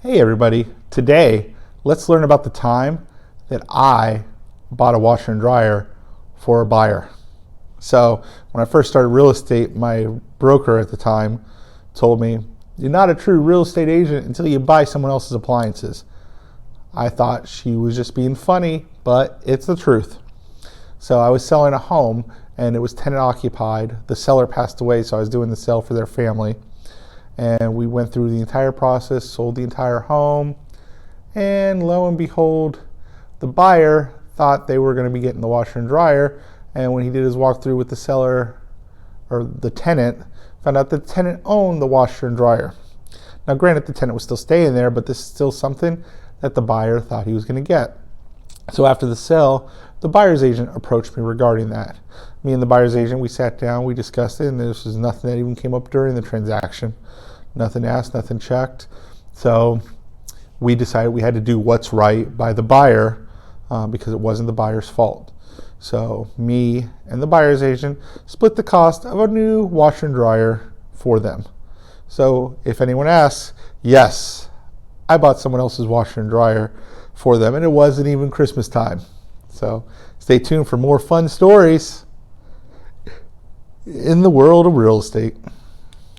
Hey everybody, today let's learn about the time that I bought a washer and dryer for a buyer. So when I first started real estate, my broker at the time told me, you're not a true real estate agent until you buy someone else's appliances. I thought she was just being funny, but it's the truth. So I was selling a home and it was tenant occupied. The seller passed away, so I was doing the sale for their family. And we went through the entire process, sold the entire home, and lo and behold, the buyer thought they were going to be getting the washer and dryer, and when he did his walkthrough with the seller, or the tenant, found out that the tenant owned the washer and dryer. Now granted, the tenant was still staying there, but this is still something that the buyer thought he was going to get. So after the sale, the buyer's agent approached me regarding that. Me and the buyer's agent, we sat down, we discussed it, and this was nothing that even came up during the transaction. Nothing asked, nothing checked. So we decided we had to do what's right by the buyer because it wasn't the buyer's fault. So me and the buyer's agent split the cost of a new washer and dryer for them. So if anyone asks, yes, I bought someone else's washer and dryer for them, and it wasn't even Christmas time. So stay tuned for more fun stories in the world of real estate.